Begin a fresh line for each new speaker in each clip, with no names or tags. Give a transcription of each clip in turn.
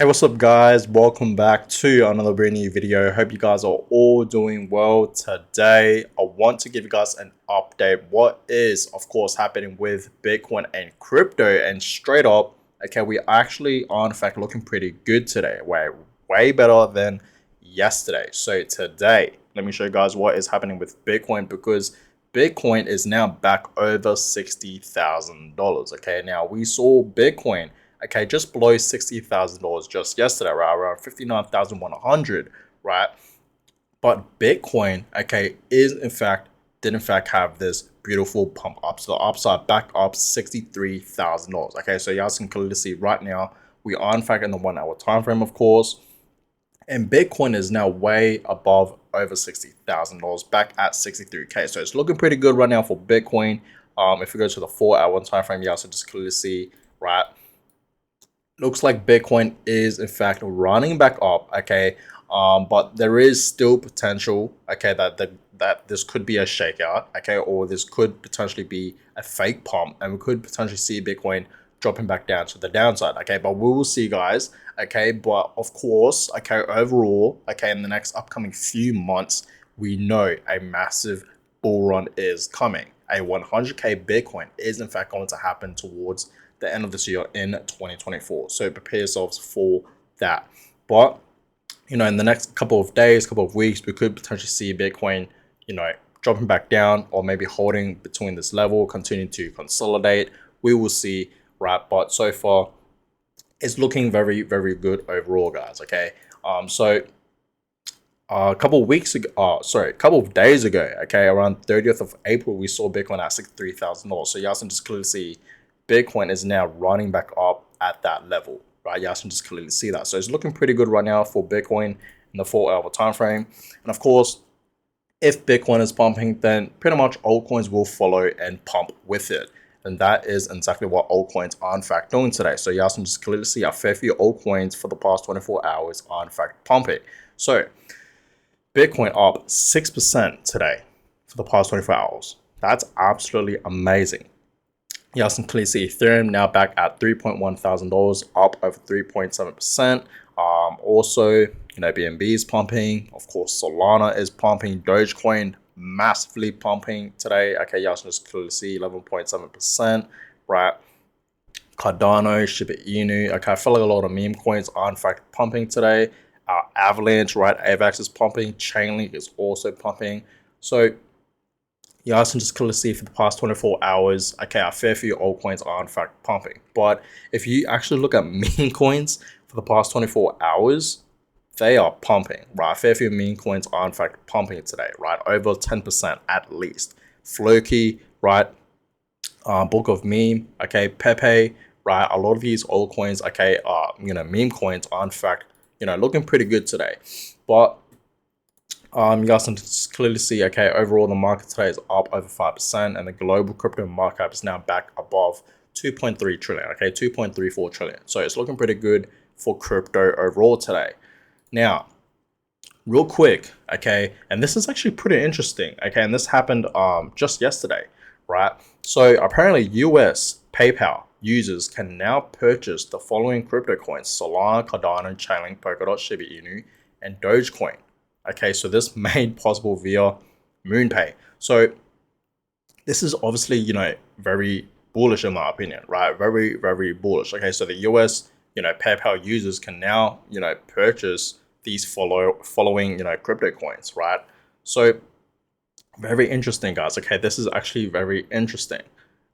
Hey, what's up guys? Welcome back to another brand new video. Hope you guys are all doing well today. I want to give you guys an update what is of course happening with Bitcoin and crypto, and straight up, okay, we actually are in fact looking pretty good today. Way better than yesterday. So today, let me show you guys what is happening with Bitcoin, because Bitcoin is now back over $60,000. Okay, now we saw Bitcoin, okay, just below $60,000 just yesterday, right around 59,100, right? But Bitcoin, okay, did in fact have this beautiful pump up. So the upside back up $63,000. Okay, so you guys can clearly see right now we are in fact in the 1 hour time frame, of course. And Bitcoin is now way above over $60,000, back at 63K. So it's looking pretty good right now for Bitcoin. If we go to the 4 hour time frame, you also just clearly see, right? Looks like Bitcoin is in fact running back up, okay? But there is still potential, okay, that this could be a shakeout, okay, or this could potentially be a fake pump, and we could potentially see Bitcoin dropping back down to the downside, okay? But we will see, guys, okay? But of course, okay, overall, okay, in the next upcoming few months, we know a massive bull run is coming. A 100K Bitcoin is in fact going to happen towards the end of this year in 2024. So prepare yourselves for that. But, you know, in the next couple of days, couple of weeks, we could potentially see Bitcoin, you know, dropping back down, or maybe holding between this level, continue to consolidate. We will see, right? But so far, it's looking very, very good overall, guys. Okay. So a couple of weeks ago, a couple of days ago, okay, around 30th of April, we saw Bitcoin at $63,000. So you guys can just clearly see Bitcoin is now running back up at that level, right? You guys can just clearly see that. So it's looking pretty good right now for Bitcoin in the 4 hour time frame. And of course, if Bitcoin is pumping, then pretty much altcoins will follow and pump with it. And that is exactly what altcoins are in fact doing today. So you guys can just clearly see a fair few altcoins for the past 24 hours are in fact pumping. So Bitcoin up 6% today for the past 24 hours. That's absolutely amazing. You guys can clearly see Ethereum now back at $3,100, up over 3.7%. Also, you know, BNB is pumping. Of course, Solana is pumping. Dogecoin massively pumping today. Okay, you guys can just clearly see 11.7%, right? Cardano, Shiba Inu. Okay, I feel like a lot of meme coins are in fact pumping today. Avalanche, right? AVAX is pumping. Chainlink is also pumping. So you guys can just clearly see for the past 24 hours, okay, a fair few altcoins are in fact pumping. But if you actually look at meme coins for the past 24 hours, they are pumping, right? A fair few meme coins are in fact pumping today, right? Over 10% at least. Floki, right? Book of Meme, okay, Pepe, right? A lot of these altcoins, okay, you know, meme coins are in fact, you know, looking pretty good today. But you guys can clearly see, okay, overall the market today is up over 5%, and the global crypto market cap is now back above 2.3 trillion, okay, 2.34 trillion. So it's looking pretty good for crypto overall today. Now, real quick, okay, and this is actually pretty interesting, okay, and this happened just yesterday, right? So apparently US PayPal users can now purchase the following crypto coins: Solana, Cardano, Chainlink, Polkadot, Shiba Inu, and Dogecoin. Okay, so this made possible via MoonPay. So this is obviously, you know, very bullish in my opinion, right? Very, very bullish. Okay, so the US, you know, PayPal users can now, you know, purchase these following, you know, crypto coins, right? So very interesting, guys. Okay, this is actually very interesting.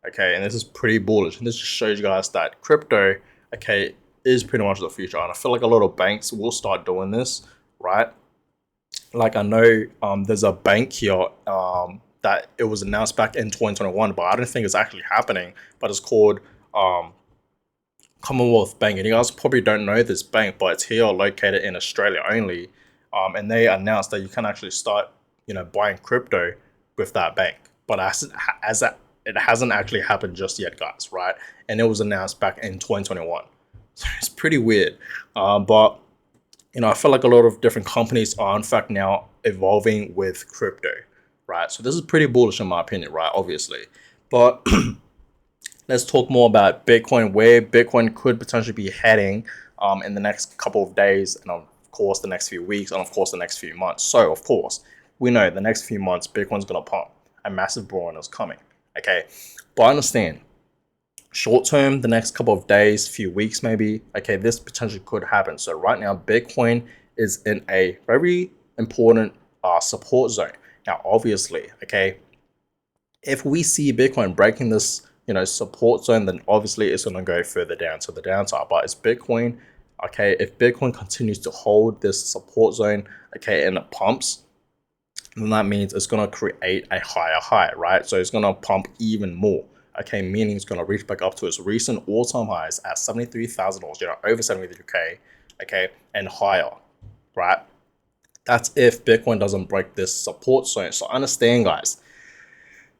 Okay, and this is pretty bullish. And this just shows you guys that crypto, okay, is pretty much the future. And I feel like a lot of banks will start doing this, right? Like I know there's a bank here that it was announced back in 2021, but I don't think it's actually happening. But it's called Commonwealth Bank, and you guys probably don't know this bank, but it's here located in Australia only. And they announced that you can actually start, you know, buying crypto with that bank. But it hasn't actually happened just yet, guys, right? And it was announced back in 2021, so it's pretty weird. But you know, I feel like a lot of different companies are in fact now evolving with crypto, right? So this is pretty bullish in my opinion, right? Obviously, but let's talk more about Bitcoin, where Bitcoin could potentially be heading in the next couple of days, and of course the next few weeks, and of course the next few months. So of course, we know the next few months Bitcoin's gonna pump. A massive bull run is coming. Okay, but understand, short term, the next couple of days, few weeks maybe, okay, this potentially could happen. So right now, Bitcoin is in a very important support zone. Now, obviously, okay, if we see Bitcoin breaking this, support zone, then obviously it's going to go further down to the downside. But it's Bitcoin, okay, if Bitcoin continues to hold this support zone, okay, and it pumps, then that means it's going to create a higher high, right? So it's going to pump even more, okay, meaning it's going to reach back up to its recent all-time highs at $73,000, over 73K, okay, and higher, right? That's if Bitcoin doesn't break this support zone. So understand, guys,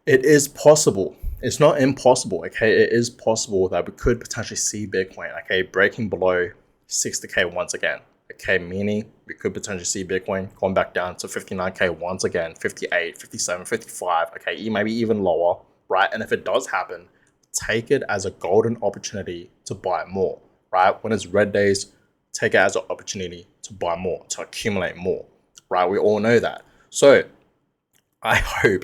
it is possible. It's not impossible, okay? It is possible that we could potentially see Bitcoin, okay, breaking below 60K once again, okay? Meaning we could potentially see Bitcoin going back down to 59K once again, 58, 57, 55, okay, maybe even lower, right? And if it does happen, take it as a golden opportunity to buy more, right? When it's red days, take it as an opportunity to buy more, to accumulate more, right? We all know that. So I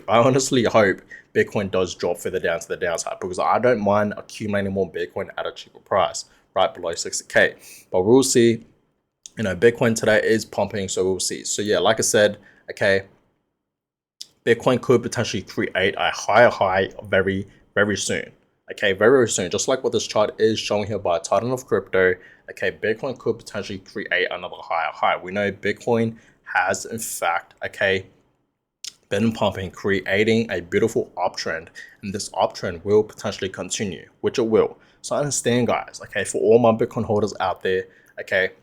honestly hope Bitcoin does drop further down to the downside, because I don't mind accumulating more Bitcoin at a cheaper price, right below 60K. But we'll see. Bitcoin today is pumping, so we'll see. So yeah, like I said, okay, Bitcoin could potentially create a higher high very, very soon. Okay, very, very soon. Just like what this chart is showing here by Titan of Crypto, okay, Bitcoin could potentially create another higher high. We know Bitcoin has, in fact, okay, been pumping, creating a beautiful uptrend, and this uptrend will potentially continue, which it will. So understand, guys, okay, for all my Bitcoin holders out there, okay,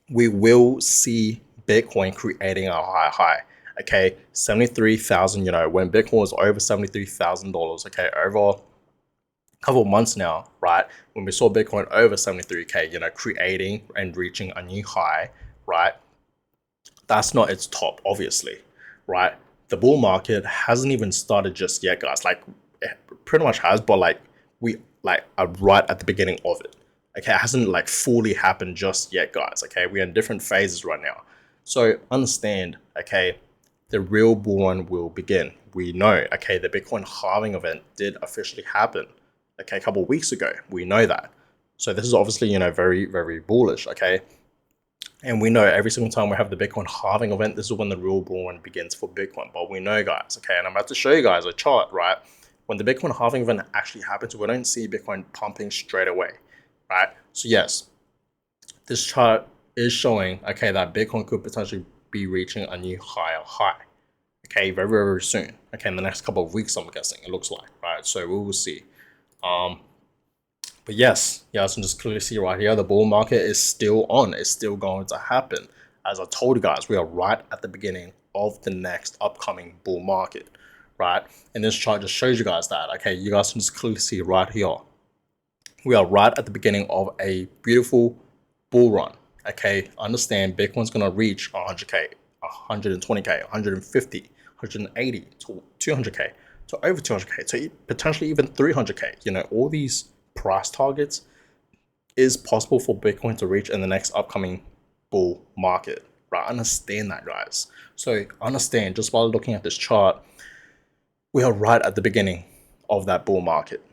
we will see Bitcoin creating a high high. Okay, 73,000, when Bitcoin was over $73,000, okay, over a couple of months now, right? When we saw Bitcoin over 73K, creating and reaching a new high, right? That's not its top, obviously, right? The bull market hasn't even started just yet, guys. Like, it pretty much has, but we are right at the beginning of it. Okay, it hasn't fully happened just yet, guys. Okay, we're in different phases right now. So understand, okay, the real bull run will begin. We know, okay, the Bitcoin halving event did officially happen, okay, a couple of weeks ago. We know that. So this is obviously, very, very bullish, okay? And we know every single time we have the Bitcoin halving event, this is when the real bull run begins for Bitcoin. But we know, guys, okay, and I'm about to show you guys a chart, right? When the Bitcoin halving event actually happens, we don't see Bitcoin pumping straight away, right? So yes, this chart is showing, okay, that Bitcoin could potentially be reaching a new higher high, okay, very, very soon. Okay, in the next couple of weeks, I'm guessing, it looks like, right? So we will see. But yes, you guys can just clearly see right here, the bull market is still on. It's still going to happen. As I told you guys, we are right at the beginning of the next upcoming bull market, right? And this chart just shows you guys that, okay? You guys can just clearly see right here. We are right at the beginning of a beautiful bull run, okay? Understand Bitcoin's going to reach 100K, 120K, 150, 180 to 200K, to over 200K, to potentially even 300K. All these price targets is possible for Bitcoin to reach in the next upcoming bull market, right? Understand that, guys. So understand, just by looking at this chart, we are right at the beginning of that bull market.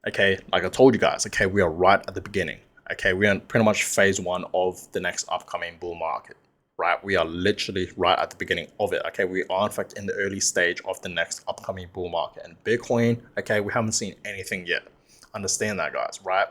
Okay, like I told you guys, okay, we are right at the beginning. Okay, we are in pretty much phase one of the next upcoming bull market, right? We are literally right at the beginning of it. Okay, we are in fact in the early stage of the next upcoming bull market. And Bitcoin, okay, we haven't seen anything yet. Understand that, guys, right?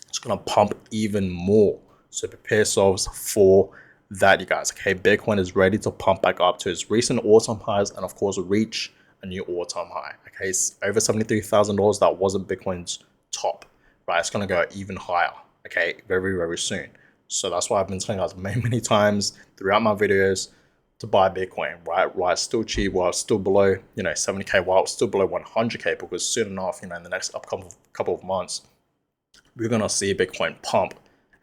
It's gonna pump even more. So prepare yourselves for that, you guys. Okay, Bitcoin is ready to pump back up to its recent all-time highs, and of course reach a new all-time high. Okay, it's over $73,000. That wasn't Bitcoin's top, right? It's gonna go even higher. Okay, very, very soon. So that's why I've been telling guys many times throughout my videos to buy Bitcoin, right? While it's still cheap, while it's still below, 70K, while it's still below 100K, because soon enough, in the next upcoming couple of months, we're gonna see Bitcoin pump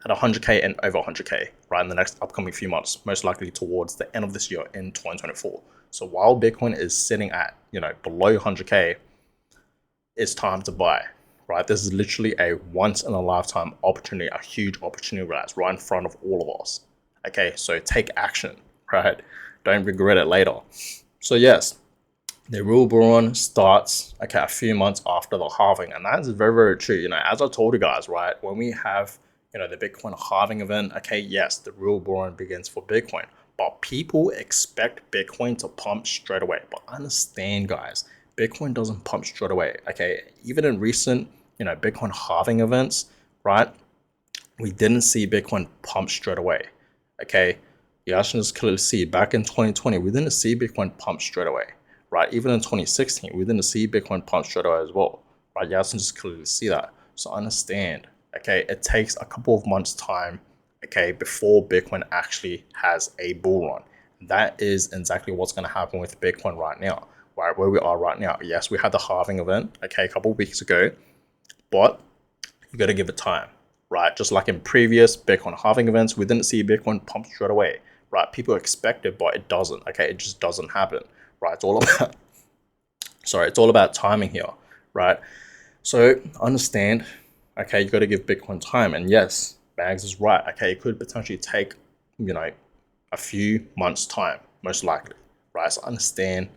at 100K and over 100K, right, in the next upcoming few months, most likely towards the end of this year in 2024. So while Bitcoin is sitting at, below 100K, it's time to buy, right? This is literally a once in a lifetime opportunity, a huge opportunity that's right in front of all of us. Okay, so take action, right? Don't regret it later. So yes, the real bull run starts a few months after the halving, and that is very, very true. As I told you guys, right, when we have the Bitcoin halving event, okay, yes, the real bull run begins for Bitcoin, but people expect Bitcoin to pump straight away. But understand, guys, Bitcoin doesn't pump straight away. Okay, even in recent Bitcoin halving events, right, we didn't see Bitcoin pump straight away. Okay, you guys can just clearly see back in 2020, we didn't see Bitcoin pump straight away, right? Even in 2016, we didn't see Bitcoin pump straight away as well, right? You guys can just clearly see that. So understand, okay, it takes a couple of months' time, okay, before Bitcoin actually has a bull run. That is exactly what's going to happen with Bitcoin right now, right? Where we are right now. Yes, we had the halving event, okay, a couple of weeks ago, but you got to give it time, right? Just like in previous Bitcoin halving events, we didn't see Bitcoin pump straight away, right? People expect it, but it doesn't. Okay, it just doesn't happen, right? It's all about it's all about timing here, right? So understand, okay, you got to give Bitcoin time, and yes, Bags is right. Okay, it could potentially take a few months time, most likely, right? So understand,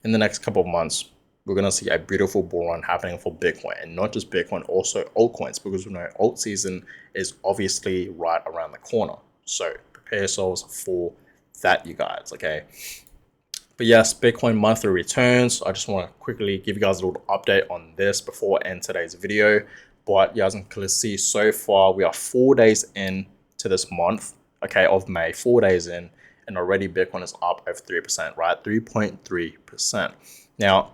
in the next couple of months, we're going to see a beautiful bull run happening for Bitcoin, and not just Bitcoin, also altcoins, because we know alt season is obviously right around the corner. So prepare yourselves for that, you guys, okay? But yes, Bitcoin monthly returns. I just want to quickly give you guys a little update on this before I end today's video. But you guys can clearly see so far we are 4 days in to this month, okay, of May, 4 days in, and already Bitcoin is up over 3%, right? 3.3%. Now,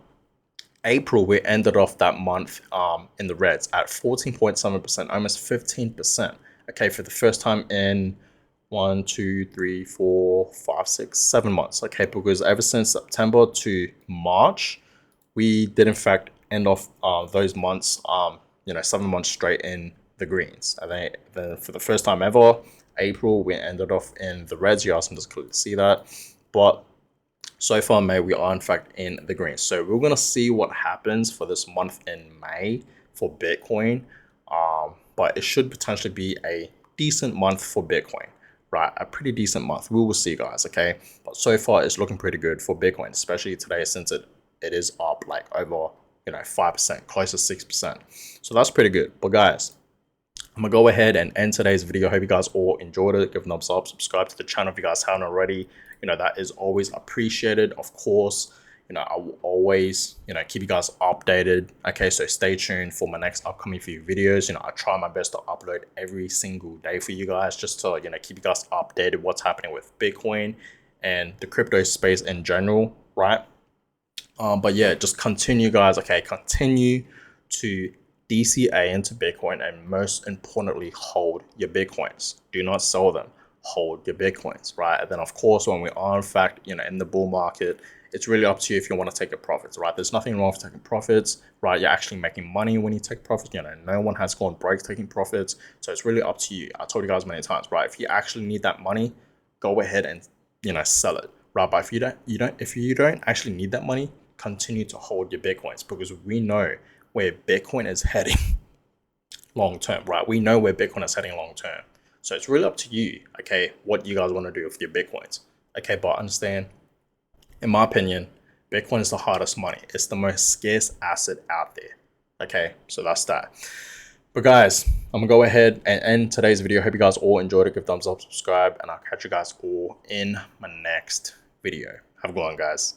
April, we ended off that month in the reds at 14.7%, almost 15%. Okay, for the first time in 1, 2, 3, 4, 5, 6, 7 months. Okay, because ever since September to March, we did in fact end off those months, 7 months straight in the greens. I think for the first time ever, April, we ended off in the reds. You guys can just clearly see that. But so far, May, we are in fact in the green. So we're going to see what happens for this month in May for Bitcoin. But it should potentially be a decent month for Bitcoin, right? A pretty decent month. We will see, guys, okay? But so far, it's looking pretty good for Bitcoin, especially today since it is up like over, 5%, close to 6%. So that's pretty good. But guys, I'm gonna go ahead and end today's video. Hope you guys all enjoyed it. Give a thumbs up, subscribe to the channel if you guys haven't already. That is always appreciated. Of course, I will always, keep you guys updated. Okay, so stay tuned for my next upcoming few videos. I try my best to upload every single day for you guys, just to, keep you guys updated what's happening with Bitcoin and the crypto space in general, right? But yeah, just continue, guys. Okay, continue to DCA into Bitcoin, and most importantly, hold your Bitcoins. Do not sell them. Hold your Bitcoins, right? And then, of course, when we are in fact, in the bull market, it's really up to you if you want to take your profits, right? There's nothing wrong with taking profits, right? You're actually making money when you take profits. No one has gone broke taking profits, so it's really up to you. I told you guys many times, right? If you actually need that money, go ahead and sell it, right? But if you don't actually need that money, continue to hold your Bitcoins, because we know where Bitcoin is heading long term, right? We know where Bitcoin is heading long term. So it's really up to you, okay, what you guys want to do with your Bitcoins. Okay, but understand, in my opinion, Bitcoin is the hardest money. It's the most scarce asset out there. Okay, so that's that. But guys, I'm gonna go ahead and end today's video. Hope you guys all enjoyed it. Give thumbs up, subscribe, and I'll catch you guys all in my next video. Have a good one, guys.